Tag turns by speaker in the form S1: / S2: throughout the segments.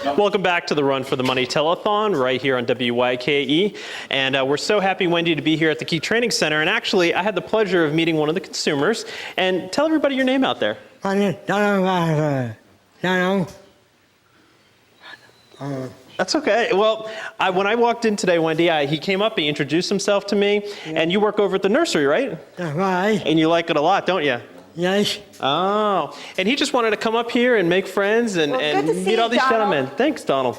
S1: Welcome back to the Run for the Money Telethon right here on WYKE. And we're so happy, Wendy, to be here at the Key Training Center. And actually, I had the pleasure of meeting one of the consumers. And tell everybody your name out there. That's okay. Well, when I walked in today, Wendy, he came up, he introduced himself to me. And you work over at the nursery, right?
S2: Right.
S1: And you like it a lot, don't you?
S2: Yes.
S1: Oh, and he just wanted to come up here and make friends and meet all these gentlemen. Thanks, Donald.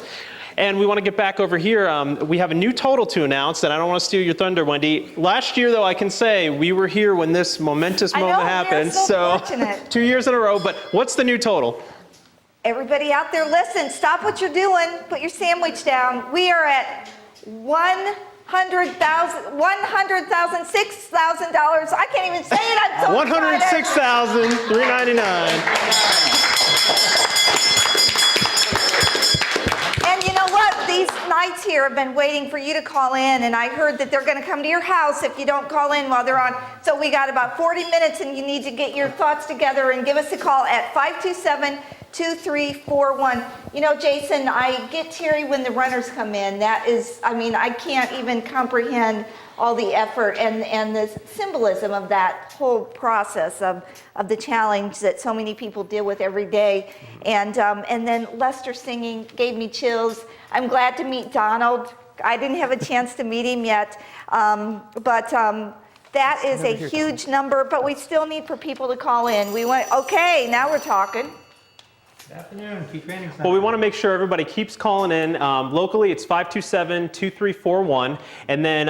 S1: And we want to get back over here. We have a new total to announce, and I don't want to steal your thunder, Wendy. Last year, though, I can say we were here when this momentous moment happened.
S3: So fortunate.
S1: 2 years in a row. But what's the new total?
S3: Everybody out there, listen, stop what you're doing. Put your sandwich down. We are at $6,000. I can't even say it. I'm so
S1: $106,399.
S3: And you know what? These nights here have been waiting for you to call in, and I heard that they're going to come to your house if you don't call in while they're on. So we got about 40 minutes, and you need to get your thoughts together and give us a call at 527-2341. You know, Jason, I get teary when the runners come in. That is, I mean, I can't even comprehend all the effort and the symbolism of that whole process of the challenge that so many people deal with every day. And then Lester singing gave me chills. I'm glad to meet Donald. I didn't have a chance to meet him yet, but that is a huge number, but we still need for people to call in. We want, okay, now we're talking.
S2: Good afternoon, Key Training Center.
S1: Well, we want to make sure everybody keeps calling in. Locally, it's 527-2341. And then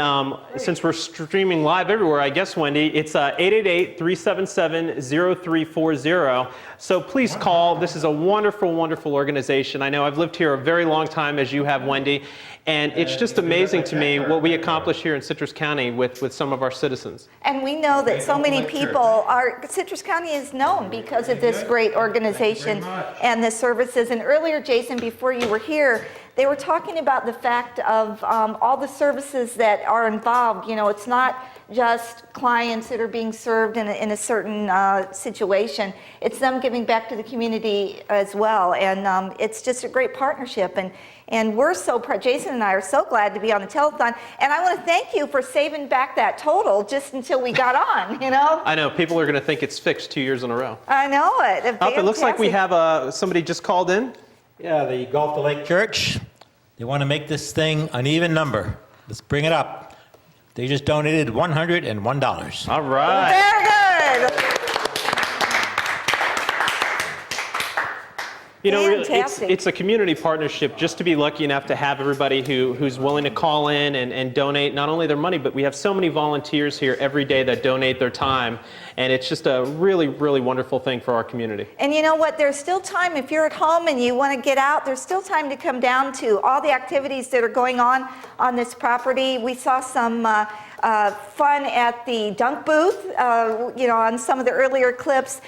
S1: since we're streaming live everywhere, I guess, Wendy, it's 888-377-0340. So please call. This is a wonderful, wonderful organization. I know I've lived here a very long time, as you have, Wendy. And it's just amazing to me what we accomplish here in Citrus County with some of our citizens.
S3: And we know that so many people Citrus County is known because of this great organization and the services. And earlier, Jason, before you were here, they were talking about the fact of all the services that are involved. You know, it's not just clients that are being served in a certain situation. It's them giving back to the community as well. And it's just a great partnership. And we're so proud. Jason and I are so glad to be on the telethon. And I want to thank you for saving back that total just until we got on, you know?
S1: I know. People are going to think it's fixed 2 years in a row.
S3: I know it.
S1: It looks like we have somebody just called in.
S4: Yeah, the Gulf to Lake Church. They want to make this thing an even number. Let's bring it up. They just donated $101.
S1: All right.
S3: Very good.
S1: You know, it's a community partnership. Just to be lucky enough to have everybody who's willing to call in and donate not only their money, but we have so many volunteers here every day that donate their time. And it's just a really, really wonderful thing for our community. And
S3: you know what? There's still time. If you're at home and you want to get out, there's still time to come down to all the activities that are going on this property. We saw some fun at the dunk booth, you know, on some of the earlier clips.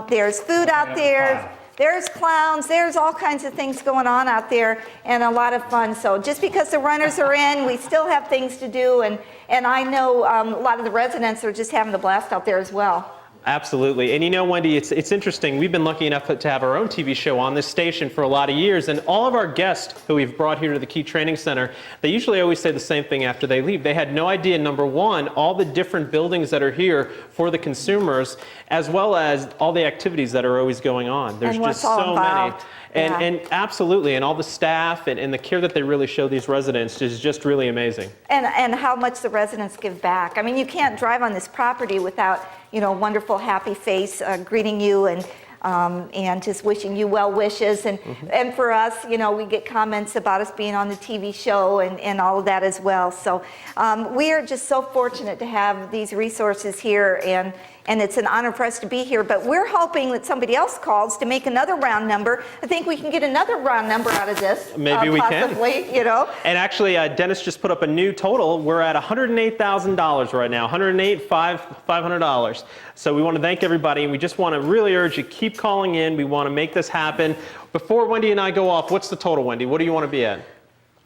S3: There's food out there. There's clowns, there's all kinds of things going on out there and a lot of fun. So just because the runners are in, we still have things to do. And I know a lot of the residents are just having a blast out there as well.
S1: Absolutely. And you know, Wendy, it's interesting. We've been lucky enough to have our own TV show on this station for a lot of years. And all of our guests who we've brought here to the Key Training Center, they usually always say the same thing after they leave. They had no idea, number one, all the different buildings that are here for the consumers, as well as all the activities that are always going on. There's just so many. And absolutely, and all the staff and the care that they really show these residents is just really amazing.
S3: And how much the residents give back. I mean, you can't drive on this property without, you know, a wonderful, happy face greeting you and just wishing you well wishes. And for us, you know, we get comments about us being on the TV show and all of that as well. So we are just so fortunate to have these resources here, and it's an honor for us to be here. But we're hoping that somebody else calls to make another round number. I think we can get another round number out of this.
S1: Maybe we
S3: possibly,
S1: can.
S3: You know.
S1: And actually, Dennis just put up a new total. We're at $108,000 right now, $108,500. So we want to thank everybody, and we just want to really urge you, keep calling in. We want to make this happen. Before Wendy and I go off, what's the total, Wendy? What do you want to be at?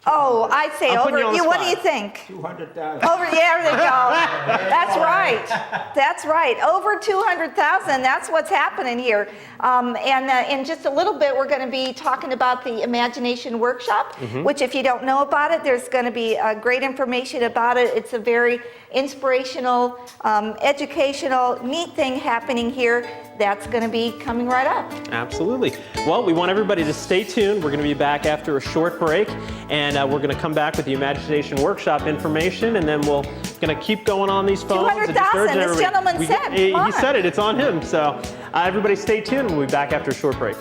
S3: Oh, I'd say
S1: I'm
S3: over,
S1: putting you on the
S3: what do
S1: spot.
S3: you think?
S2: 200,000.
S3: Over, there they go. That's right. That's right. Over 200,000. That's what's happening here. In just a little bit, we're going to be talking about the Imagination Workshop, which if you don't know about it, there's going to be great information about it. It's a very inspirational, educational, neat thing happening here. That's going to be coming right up.
S1: Absolutely. Well, we want everybody to stay tuned. We're going to be back after a short break, and we're going to come back with the Imagination Workshop information, and then we're going to keep going on these phones. and just
S3: 200,000,
S1: urging
S3: this
S1: everybody-
S3: gentleman said.
S1: He
S3: Come on.
S1: said it. It's on him. So everybody stay tuned, and we'll be back after a short break.